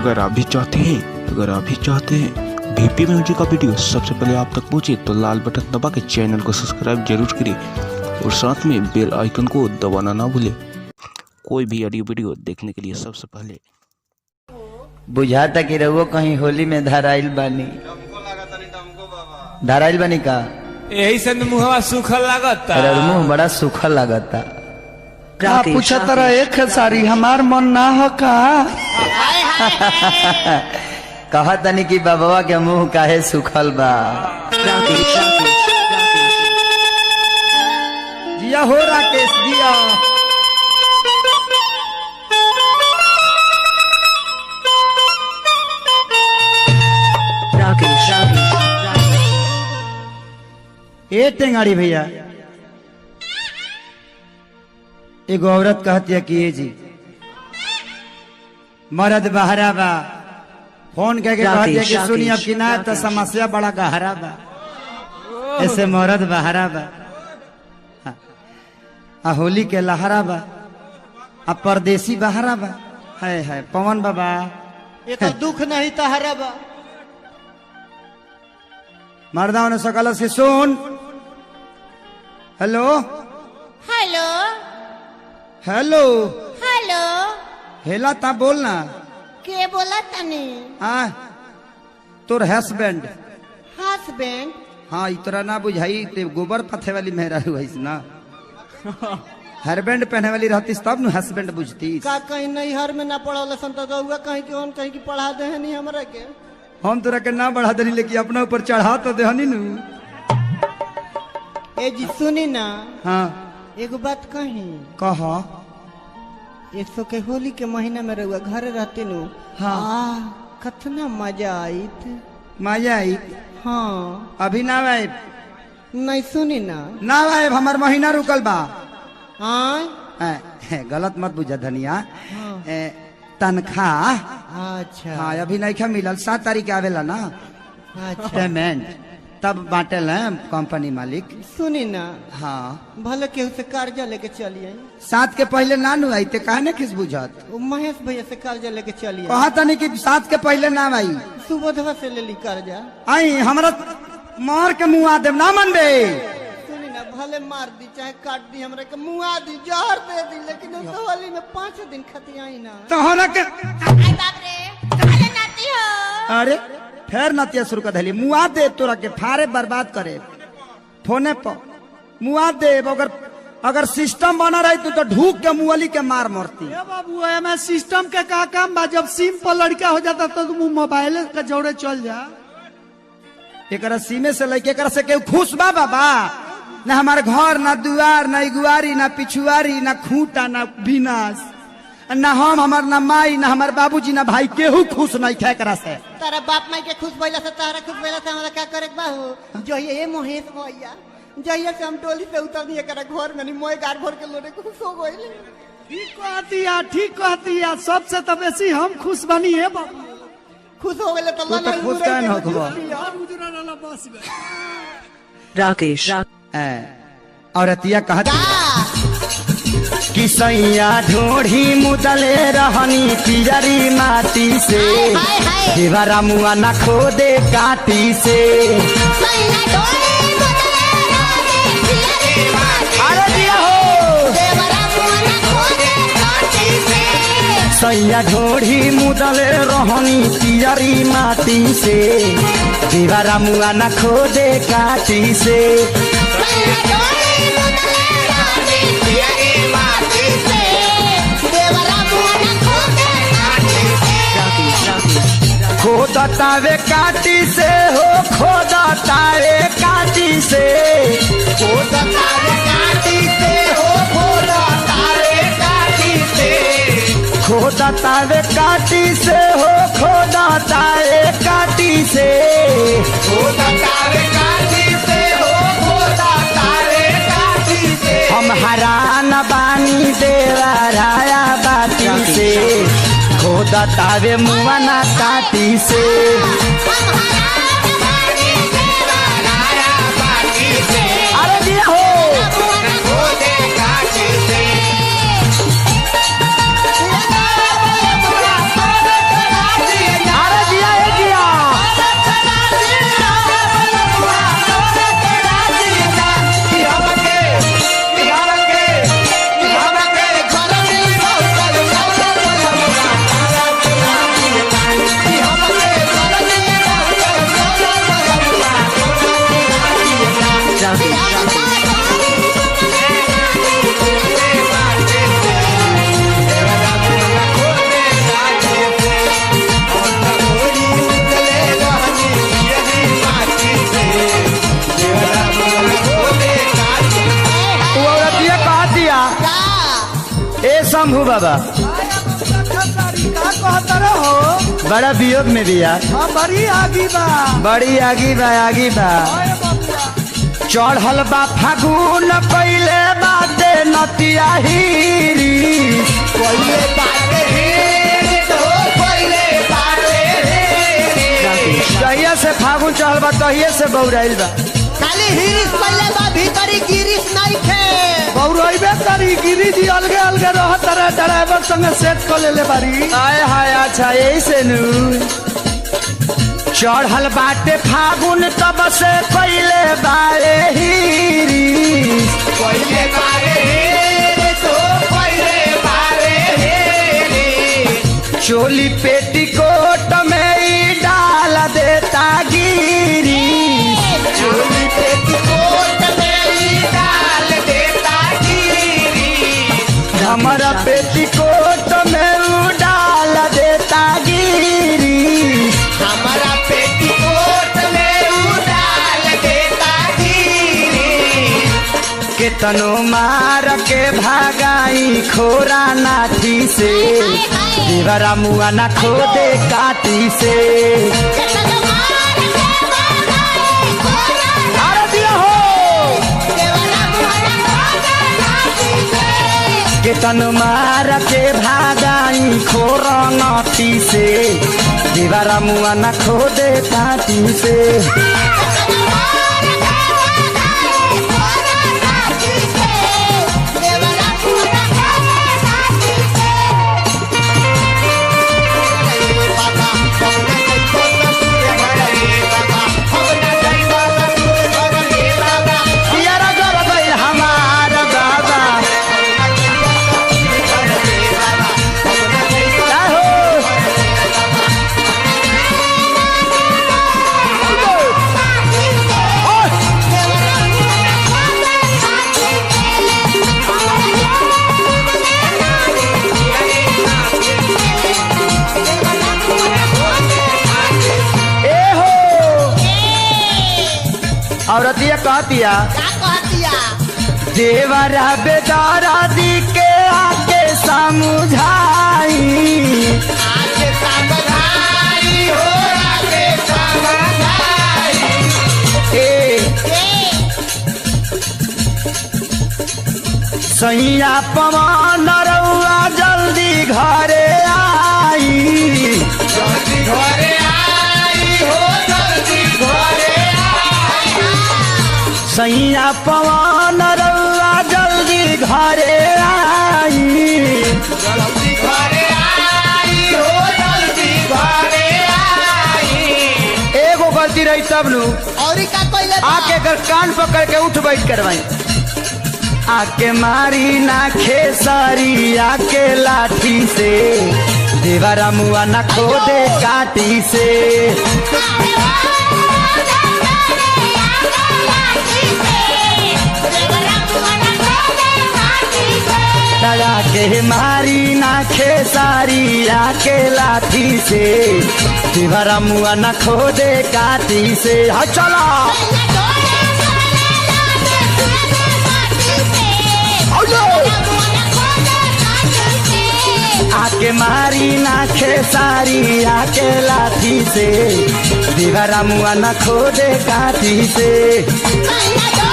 अगर आप भी चाहते हैं VP म्यूजिक का वीडियो सबसे पहले आप तक पहुंचे तो लाल बटन दबा के चैनल को सब्सक्राइब जरूर करें और साथ में बेल आइकन को दबाना ना भूलें कोई भी ऑडियो वीडियो देखने के लिए सबसे पहले। बुझाता कि रहुओ कहीं होली में धराइल बानी का यही से मुहवा सूखल लागता। अरे मुंह बड़ा सूखल लागता। का पूछा तरह एक सारी हमार मन ना हो का कहा तनी कि बाबा के मुंह काहे सूखल बा। जिया हो राकेश दिया ए टेंगाड़ी भैया एगो औरत कहती है कि ये जी मर्द बहरा बा फोन करके कहती है कि सुनी अब कि ना तो समस्या बड़ा गहरा बा ऐसे मर्द बहरा बा आ होली के लहरा बा आ परदेसी बहरा बा है पवन बाबा ये तो दुख नहीं तहरा बा। मर्दाओं ने सकल से सुन हेलो हेलो हेलो हेलो हेला ता बोलना के बोला तनी हाँ तोर हस्बैंड हस्बैंड। हाँ इतरा ना बुझाई ते गोबर पथे वाली मेहरा हुई ना हस्बैंड पहने वाली रहती तब न हस्बैंड बुझती का कहीं नहीं हर में ना पढ़ा संता हुआ कहीं की कहीं की पढ़ा दे नहीं हमरा के हम तोरा के ना बढ़ा देनी लेकिन अपना ऊपर चढ़ा तो देहनी नु। ए जी सुनी ना हाँ एगो बात कही कहा 100 के होली के महीना में रहुआ घर रहते नु। हाँ कतना मजा आईत मजा आई। हाँ अभी ना आए नहीं सुनी ना आए हमार महीना रुकल बा। हाँ गलत मत बुझा धनिया हाँ। तनख्वाह अच्छा हाँ अभी नहीं मिलल 7 तारीख के आवेला ना अच्छा पेमेंट तब बांटल है कंपनी मालिक। सुनी ना हाँ भले केहू से कर्जा लेके चलिए 7 के पहले ना नु आई ते कहने किस बुझत वो महेश भैया से कर्जा लेके चलिए कहा तनी कि 7 के पहले ना आई सुबोधवा से ले ली कर्जा। आई हमरा मार के मुंह आ देव ना मन बे सुनी ना भले मार दी चाहे काट दी हमरा के मुआ दी जहर दे दी लेकिन उस होली में 5 दिन खती आई ना तो होना के आई बाप रे कहां नाती हो। अरे फिर नतिया शुरू कर दिली मुआ दे तोरा के फारे बर्बाद करे फोने पर मुआ दे अगर सिस्टम बना रही तो ढूक के मुअली के मार मरती। बाबू मैं सिस्टम के का काम बा जब सिम पर लड़का हो जाता तो तुम मोबाइल के जोड़े चल जा। एक सीमे से लेके एक से केहू खुश बा बाबा ना हमारे घर ना दुआर ना इगुआरी ना पिछुआरी ना खूंटा ना विनाश ना हम हमार ना माई ना हमार बाबूजी ना भाई केहू खुश नहीं थे एकरा से। तारा बाप माई के खुश भइला से तारा खुश भइला से हमरा का करे बाहू जो ये महेश भैया जहिया से हम टोली से उतर दिए करे घर में नहीं मोय गार भर के लोरे खुश हो गइले। ठीक कहती है सबसे तो बेसी हम खुश बनी है बाबू खुश हो गइले तो तू तो खुश काहे न होखबा राकेश औरतिया कहती कि सैया ढोढ़ी मुदले रहनी पियरी माटी से देवरा मुआ न खोदे काटी से। अरे दिया हो सैया ढोढ़ी मुदले रहनी पियरी माटी से देवरा मुआ न खोदे काटी से। खोदतावे काटी से हो खोदतावे काटी से खोदतावे काटी से हो खोदतावे काटी से खोदतावे काटी से हो खोदतावे काटी से खोदतावे काटी से हो खोदतावे काटी से। हम हरान बानी देवा राया बाटी से खोदतावे मुआना काटी से। अरे दिया हो काटी से शंभू बाबा का कहता रहो बड़ा वियोग में भी यार हाँ बड़ी आगी बा बड़ी आगी बा आगी बा ओए बबुआ चढ़ल बा फागुन पहले बाटे नतिया हीरी पहिले बाटे रे तो पहिले बाटे रे तहिया से फागुन चढ़ल बा तहिए से बौराइल बा खाली हिरिस पहिले बा भीतरी गिरिस नहीं थे बौरइबे करी गिरी जी अलगे अलगे रहत रहे ड्राइवर संगे सेट कर लेले बारी आय हाय अच्छा ऐसे नु चढ़ल बाटे फागुन तब से पहले बारे हीरी पहिले बाटे रे तो पहिले बाटे रे चोली पेटीकोट में ही डाल देता गिरी चोली पेटीकोट में ही डाल देता गिरी हमारा पेटीकोट में ऊ डाल देता गिरी हमारा पेटीकोट में ऊ डाल देता गिरी केतनो मार के भागाई खोरा नाठी से देवरा मुआ ना खोदे काटी से अरे दिया हो केतनो मार के भागाई खोरा नाठी से देवरा मुआ ना खोदे काटी से पियरा कर गइल हमार बाबा का हो ए हो औरतिया कहतिया क्या कहतिया देवरा बेदारा दी के आके समझाई आके समझाई हो आके समझाई ए ए सैया पवन रउआ जल्दी घरे आई जल्दी घरे आई हो जल्दी घरे आई सैया पवन रउआ जल्दी घरे आई जल्दी घरे आई हो जल्दी घरे आई एगो गलती रही तब नु और का कोइले आके कर कान पकड़ के उठ बैठ करवाई आके मारी ना खेसारी आके लाठी से देवरा मुआ ना खोदे काटी से लगा के मारी ना खेसारी आके लाठी से देवरा मुआ ना खोदे काटी से हाँ चला आके मारी ना खेसारी आके लाठी से देवरा मुआ ना खोदे काटी से Bye.